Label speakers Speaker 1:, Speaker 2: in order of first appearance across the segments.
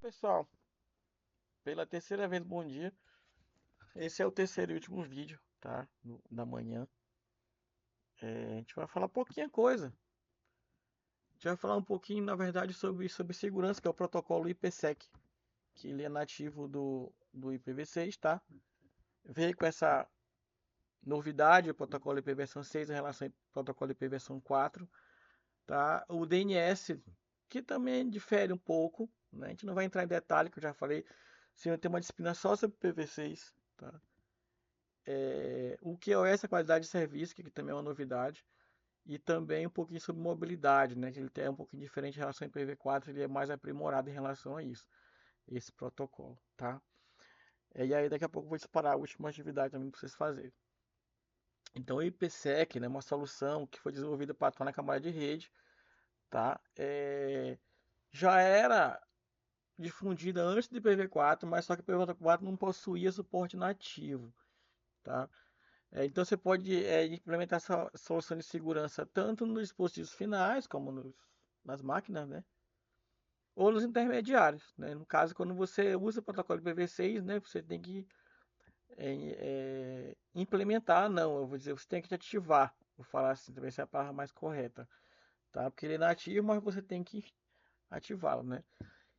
Speaker 1: Pessoal, pela terceira vez, bom dia. Esse é o terceiro e último vídeo, tá? Da manhã. A gente vai falar pouquinha coisa. A gente vai falar um pouquinho, na verdade, sobre segurança, que é o protocolo IPsec, que ele é nativo do IPv6, tá? Veio com essa novidade, o protocolo IP versão 6 em relação ao protocolo IP versão 4, tá? O DNS, que também difere um pouco, né? A gente não vai entrar em detalhe, que eu já falei, se eu tenho uma disciplina só sobre IPv6, tá? O QoS, a qualidade de serviço, que também é uma novidade, e também um pouquinho sobre mobilidade, né, que ele é um pouquinho diferente em relação ao IPv4, ele é mais aprimorado em relação a isso, esse protocolo, tá? E aí daqui a pouco eu vou disparar a última atividade também para vocês fazerem. Então o IPsec, né, uma solução que foi desenvolvida para atuar na camada de rede, tá? Já era difundida antes do IPv4, mas só que o IPv4 não possuía suporte nativo, tá? Então você pode implementar essa solução de segurança tanto nos dispositivos finais, como nas máquinas, né? Ou nos intermediários, né? No caso, quando você usa o protocolo IPv6, né? Você tem que implementar, não, eu vou dizer, você tem que ativar. Vou falar assim, talvez seja a palavra mais correta, tá? Porque ele é nativo, mas você tem que ativá-lo, né?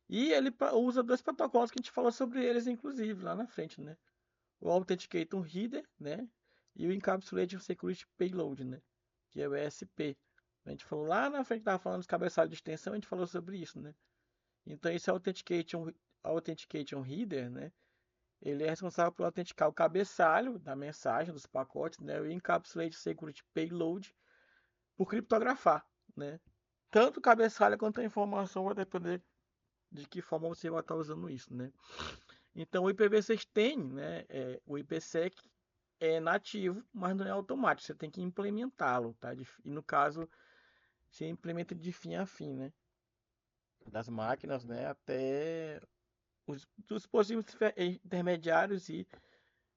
Speaker 1: E ele usa dois protocolos que a gente falou sobre eles, inclusive, lá na frente, né? O Authenticator Reader, né? E o Encapsulated Security Payload, né? Que é o ESP. A gente falou lá na frente, estava falando dos cabeçalhos de extensão, a gente falou sobre isso, né? Então esse Authentication Reader, né? Ele é responsável por autenticar o cabeçalho da mensagem, dos pacotes, né? O Encapsulated Security Payload por criptografar, né? Tanto o cabeçalho quanto a informação vai depender de que forma você vai estar usando isso, né? Então o IPv6 tem, né? O IPsec é nativo, mas não é automático. Você tem que implementá-lo, tá? E no caso, você implementa de fim a fim, né? Das máquinas, né? Até os dispositivos intermediários e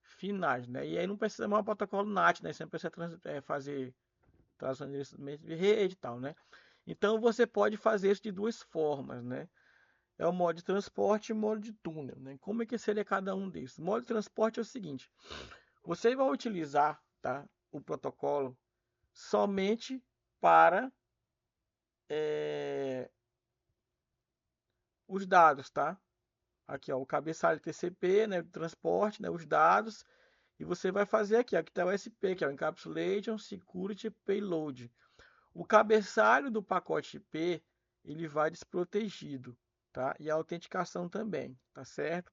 Speaker 1: finais, né? E aí não precisa mais um protocolo NAT, né? Você não precisa fazer transacionamento de rede e tal, né? Então você pode fazer isso de duas formas, né? É o modo de transporte e o modo de túnel, né? Como é que seria cada um desses? O modo de transporte é o seguinte: você vai utilizar, tá, o protocolo somente para é, os dados, tá? Aqui, ó, o cabeçalho TCP, né, do transporte, né, os dados, e você vai fazer aqui, ó, aqui está o SP, que é o Encapsulation Security Payload. O cabeçalho do pacote IP, ele vai desprotegido, tá? E a autenticação também, tá certo?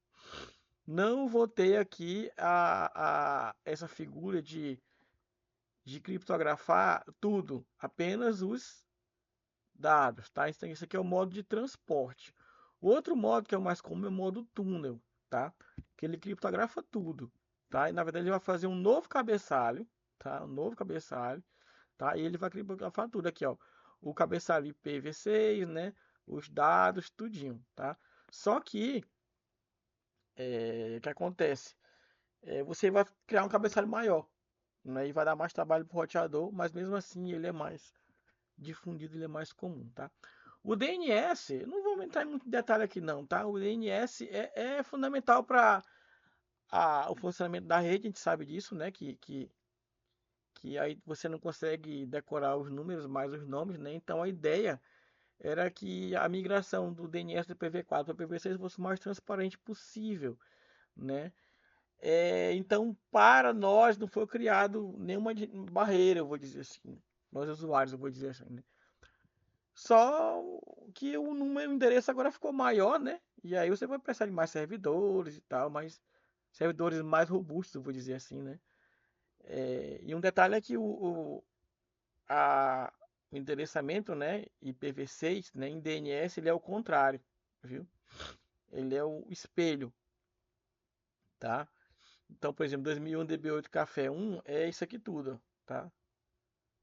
Speaker 1: Não vou ter aqui essa figura de criptografar tudo, apenas os dados, tá? Isso aqui é o modo de transporte. O outro modo que é o mais comum é o modo túnel, tá? Que ele criptografa tudo, tá? E na verdade ele vai fazer um novo cabeçalho, tá? Um novo cabeçalho, tá? E ele vai criptografar tudo aqui, ó. O cabeçalho IPv6, né? Os dados, tudinho, tá? Só que, o que acontece? Você vai criar um cabeçalho maior, né? E vai dar mais trabalho para o roteador, mas mesmo assim ele é mais difundido, ele é mais comum, tá? O DNS, não vou entrar em muito detalhe aqui não, tá? O DNS é fundamental para o funcionamento da rede, a gente sabe disso, né? Que aí você não consegue decorar os números, mais os nomes, né? Então a ideia era que a migração do DNS do IPv4 para o IPv6 fosse o mais transparente possível, né? Então, para nós não foi criado nenhuma barreira, eu vou dizer assim, nós usuários, eu vou dizer assim, né? Só que o número, o endereço agora ficou maior, né? E aí você vai precisar de mais servidores e tal, mais servidores mais robustos, eu vou dizer assim, né? E um detalhe é que o endereçamento, né, IPv6, né, em DNS, ele é o contrário, viu? Ele é o espelho, tá? Então, por exemplo, 2001 DB8 Café 1 é isso aqui tudo, tá?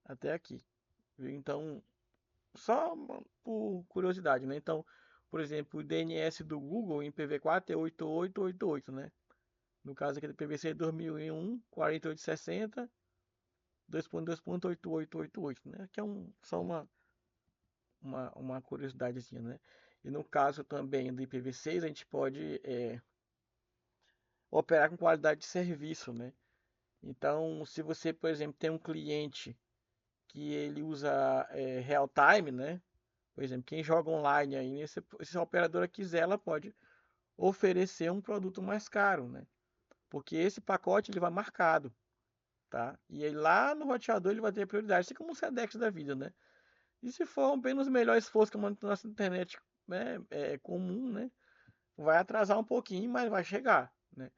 Speaker 1: Até aqui, viu? Então, só por curiosidade, né? Então, por exemplo, o DNS do Google em IPv4 é 8888, né? No caso aqui do PVC 2001, 4860, 2.2.8888, né? Que é só uma curiosidadezinha, né? E no caso também do IPv6, a gente pode operar com qualidade de serviço, né? Então, se você, por exemplo, tem um cliente que ele usa real time, né? Por exemplo, quem joga online aí, se a operadora quiser, ela pode oferecer um produto mais caro, né? Porque esse pacote ele vai marcado, tá? E aí lá no roteador ele vai ter prioridade, assim como o Sedex da vida, né? E se for bem nos melhores esforços que a nossa internet, né, é comum, né? Vai atrasar um pouquinho, mas vai chegar, né?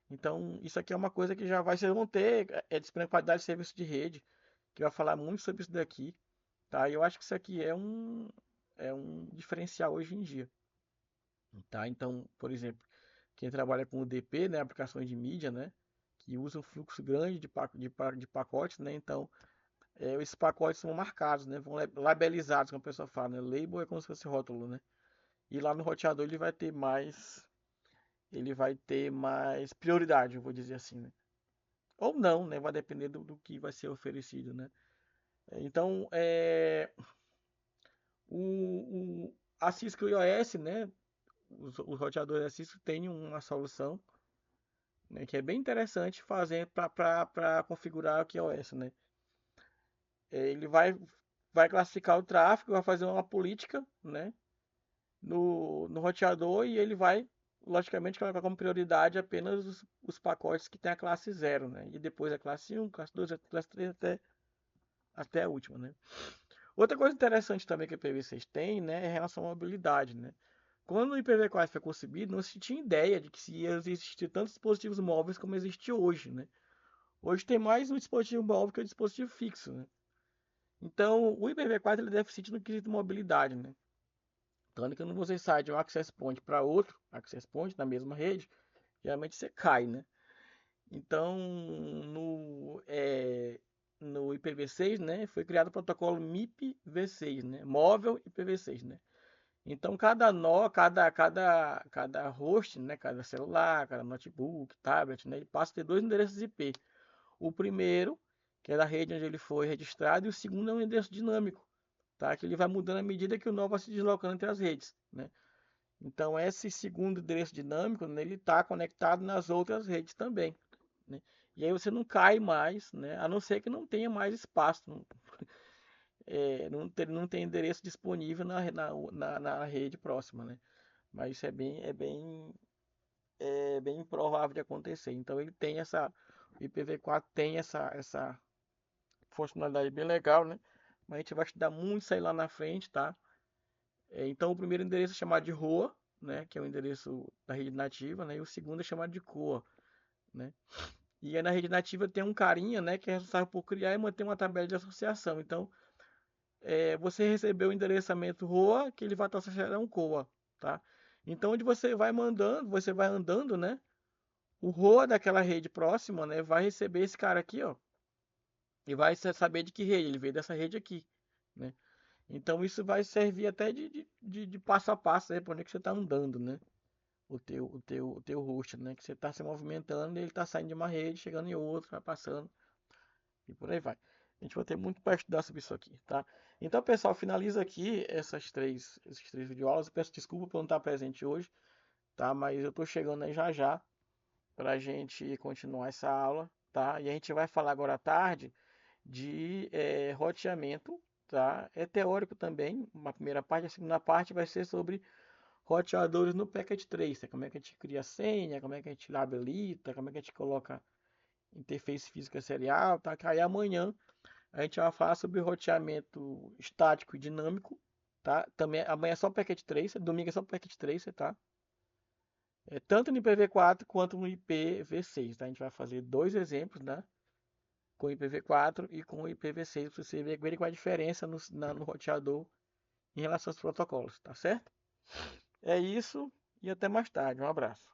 Speaker 1: Então, isso aqui é uma coisa que já vai, vocês vão ter, disciplina de qualidade de serviço de rede, que vai falar muito sobre isso daqui, tá? E eu acho que isso aqui é um diferencial hoje em dia, tá? Então, por exemplo, quem trabalha com UDP, né, aplicações de mídia, né, que usa um fluxo grande de pacotes, né? Então, esses pacotes são marcados, né? Vão labelizados, como a pessoa fala, né? Label é como se fosse rótulo, né? E lá no roteador ele vai ter mais prioridade, eu vou dizer assim, né? Ou não, né? Vai depender do que vai ser oferecido, né? Então, a Cisco iOS, né? Os roteadores da Cisco têm uma solução, né, que é bem interessante fazer para configurar o iOS, né? Ele vai classificar o tráfego, vai fazer uma política, né, no roteador e ele vai, logicamente, colocar como prioridade apenas os pacotes que tem a classe 0, né? E depois a classe 1, classe 2, a classe 3 até a última, né? Outra coisa interessante também que a IPv6 tem, né, é em relação à mobilidade, né? Quando o IPv4 foi concebido, não se tinha ideia de que se ia existir tantos dispositivos móveis como existe hoje, né? Hoje tem mais um dispositivo móvel que o dispositivo fixo, né? Então, o IPv4 ele é deficiente no quesito mobilidade, né? Tanto que quando você sai de um access point para outro access point na mesma rede, geralmente você cai, né? Então, no IPv6, né, foi criado o protocolo MIPv6, né? Móvel IPv6, né? Então, cada nó, cada host, né, cada celular, cada notebook, tablet, né, ele passa a ter dois endereços IP. O primeiro, que é da rede onde ele foi registrado, e o segundo é um endereço dinâmico, tá? Que ele vai mudando à medida que o nó vai se deslocando entre as redes, né? Então, esse segundo endereço dinâmico, né, ele está conectado nas outras redes também, né? E aí você não cai mais, né? A não ser que não tenha mais espaço, não tem endereço disponível na rede próxima, né? Mas isso é bem improvável de acontecer. Então o IPv4 tem essa funcionalidade bem legal, né? Mas a gente vai estudar muito isso aí lá na frente, tá? Então o primeiro endereço é chamado de ROA, né? Que é o endereço da rede nativa, né? E o segundo é chamado de COA, né? E aí na rede nativa tem um carinha, né? Que é responsável por criar e manter uma tabela de associação. Então você recebeu o endereçamento ROA, que ele vai estar associado a um COA, tá? Então onde você vai andando, né? O ROA daquela rede próxima, né? Vai receber esse cara aqui, ó. E vai saber de que rede, ele veio dessa rede aqui, né? Então isso vai servir até de passo a passo, né, por onde é que você está andando, né? O teu host, né? Que você está se movimentando e ele está saindo de uma rede, chegando em outra, vai passando e por aí vai. A gente vai ter muito para estudar sobre isso aqui, tá? Então, pessoal, finaliza aqui esses três videoaulas. Eu peço desculpa por não estar presente hoje, tá? Mas eu estou chegando aí já já para a gente continuar essa aula, tá? E a gente vai falar agora à tarde de roteamento, tá? É teórico também, uma primeira parte. A segunda parte vai ser sobre roteadores no Packet Tracer, como é que a gente cria senha, como é que a gente habilita, como é que a gente coloca interface física serial, tá? Que aí amanhã a gente vai falar sobre roteamento estático e dinâmico, tá? Também amanhã é só Packet Tracer, domingo é só Packet Tracer, tá? Tanto no IPv4 quanto no IPv6, tá? A gente vai fazer dois exemplos, né? Com o IPv4 e com o IPv6, para você ver qual é a diferença no roteador em relação aos protocolos, tá certo? É isso e até mais tarde. Um abraço.